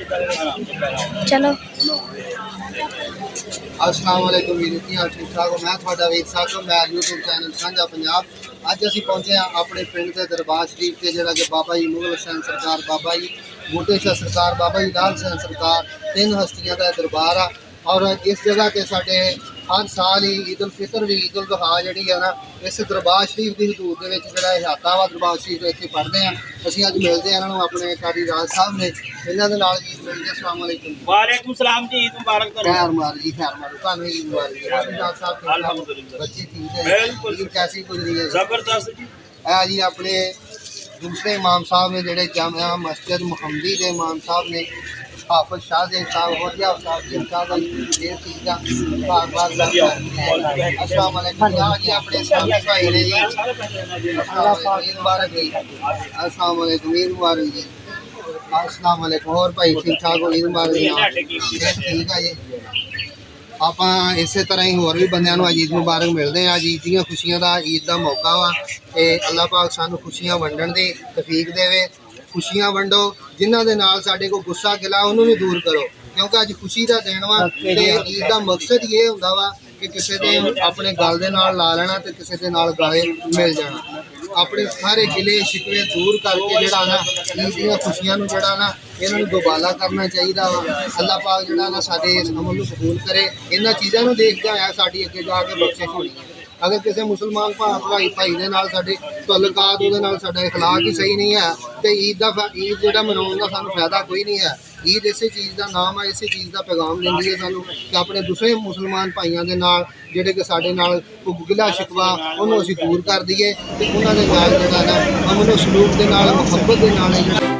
चलो अस्सलाम वालेकुम वीर जी, हाल ठीक ठाक हो? मैं थोड़ा वीर साहब, मैं यूट्यूब चैनल साझा पंजाब। अज असीं पहुंचे हाँ अपने पिंड के दरबार शरीफ से, जिहड़ा कि बाबा जी मुगल हुसैन सरकार, बाबा जी बूटे शाह सरकार, बाबा जी लाल हुसैन सरकार, तीन हस्तियों का दरबार आ। और इस जगह ते साडे हर साल ही ईद उल फितर भी ईद उल अज़हा जिहड़ी है ना, इस दरबार शरीफ की हदूद दे विच जिहड़ा इहाता वा दरबार शरीफ इत्थे पढ़दे हैं। असीं अज मिलदे इन्हां नूं अपने कारी राज साहब ने, इन्हां दे नाल जी मिलदे। अस्सलाम वालेकुम। वालेकुम सलाम जी, ईद मुबारक करो। खैर मार जी, खैर मारो, तुहानूं ईद मुबारक जी। कारी राज साहब ठीक ठाक? अल्हम्दुलिल्लाह। बच्चे ठीक है? बिल्कुल। ईद कैसी गुजरी है? जबरदस्त जी। है जी अपने दूसरे इमाम साहब ने, जिहड़े जामिया मस्जिद मुहम्मदी के इमाम साहब ने, हाफिज शाहजेब साहब वजिया साहब जिनका देर चीज़ा बार बार। अस्सलाम वालेकुम जी, अपने सामने भाई ने जी, ईद मुबारक जी। अस्सलाम वालेकुम, ईद मुबारक जी। अस्सलाम वालेकुम, और भाई ठीक ठाक हो? ईद मुबारक जी। ठीक है जी। ਆਪਾਂ ਇਸੇ ਤਰ੍ਹਾਂ ਹੀ ਹੋਰ ਵੀ ਬੰਦਿਆਂ ਨੂੰ ਈਦ ਮੁਬਾਰਕ ਮਿਲਦੇ ਹਾਂ। ਈਦ ਦੀਆਂ ਖੁਸ਼ੀਆਂ ਦਾ, ਈਦ ਦਾ ਮੌਕਾ ਵਾ ਤੇ ਅੱਲਾਹ ਪਾਕ ਸਾਨੂੰ ਖੁਸ਼ੀਆਂ ਵੰਡਣ ਦੀ ਤੌਫੀਕ ਦੇਵੇ। ਖੁਸ਼ੀਆਂ ਵੰਡੋ, ਜਿਨ੍ਹਾਂ ਦੇ ਨਾਲ ਸਾਡੇ ਕੋਲ ਗੁੱਸਾ ਗਿਲਾ ਉਹਨੂੰ ਵੀ ਦੂਰ ਕਰੋ, ਕਿਉਂਕਿ ਅੱਜ ਖੁਸ਼ੀ ਦਾ ਦਿਨ ਵਾ ਤੇ ਈਦ ਦਾ ਮਕਸਦ ਇਹ ਹੁੰਦਾ ਵਾ ਕਿ ਕਿਸੇ ਦੇ ਆਪਣੇ ਗਲ ਦੇ ਨਾਲ ਲਾ ਲੈਣਾ ਤੇ ਕਿਸੇ ਦੇ ਨਾਲ ਗਲੇ ਮਿਲ ਜਾਣਾ। ਆਪਣੇ ਸਾਰੇ ਗਿਲੇ ਸ਼ਿਕਵੇ ਦੂਰ ਕਰਕੇ ਜਿਹੜਾ ਨਾ ਈਦ ਦੀਆਂ ਖੁਸ਼ੀਆਂ ਨੂੰ ਜਿਹੜਾ ਨਾ ਇਹਨਾਂ ਨੂੰ ਦੁਬਾਲਾ ਕਰਨਾ ਚਾਹੀਦਾ ਵਾ। ਅੱਲਾਹ ਪਾਕ ਜਿਹੜਾ ਨਾ ਸਾਡੇ ਇਸ ਅਮਲ ਨੂੰ ਕਬੂਲ ਕਰੇ। ਇਹਨਾਂ ਚੀਜ਼ਾਂ ਨੂੰ ਦੇਖਦਿਆਂ ਹੋਇਆ ਸਾਡੀ ਅੱਗੇ ਜਾ ਕੇ ਬਖਸ਼ਿਸ਼ ਹੋਣੀ ਹੈ। ਅਗਰ ਕਿਸੇ ਮੁਸਲਮਾਨ ਭਾਈ ਦੇ ਨਾਲ ਸਾਡੇ ਤਾਲੁਕਾਤ, ਉਹਦੇ ਨਾਲ ਸਾਡਾ ਇਖਲਾਕ ਹੀ ਸਹੀ ਨਹੀਂ ਹੈ ਤੇ ਈਦ ਜਿਹੜਾ ਮਨਾਉਣ ਦਾ ਸਾਨੂੰ ਫਾਇਦਾ ਕੋਈ ਨਹੀਂ ਹੈ। ਈਦ ਇਸੇ ਚੀਜ਼ ਦਾ ਨਾਮ ਹੈ, ਇਸੇ ਚੀਜ਼ ਦਾ ਪੈਗਾਮ ਦਿੰਦੀ ਹੈ ਸਾਨੂੰ ਕਿ ਆਪਣੇ ਦੂਸਰੇ ਮੁਸਲਮਾਨ ਭਾਈਆਂ ਦੇ ਨਾਲ ਜਿਹੜੇ ਕਿ ਸਾਡੇ ਨਾਲ ਗਿਲਾ ਸ਼ਿਕਵਾ ਉਹਨੂੰ ਅਸੀਂ ਦੂਰ ਕਰ ਦਈਏ ਤੇ ਉਹਨਾਂ ਦੇ ਨਾਲ ਜਿਹੜਾ ਨਾ ਅਮਨ ਸਲੂਕ ਦੇ ਨਾਲ, ਮੁਹੱਬਤ ਦੇ ਨਾਲ ਜਿਹੜਾ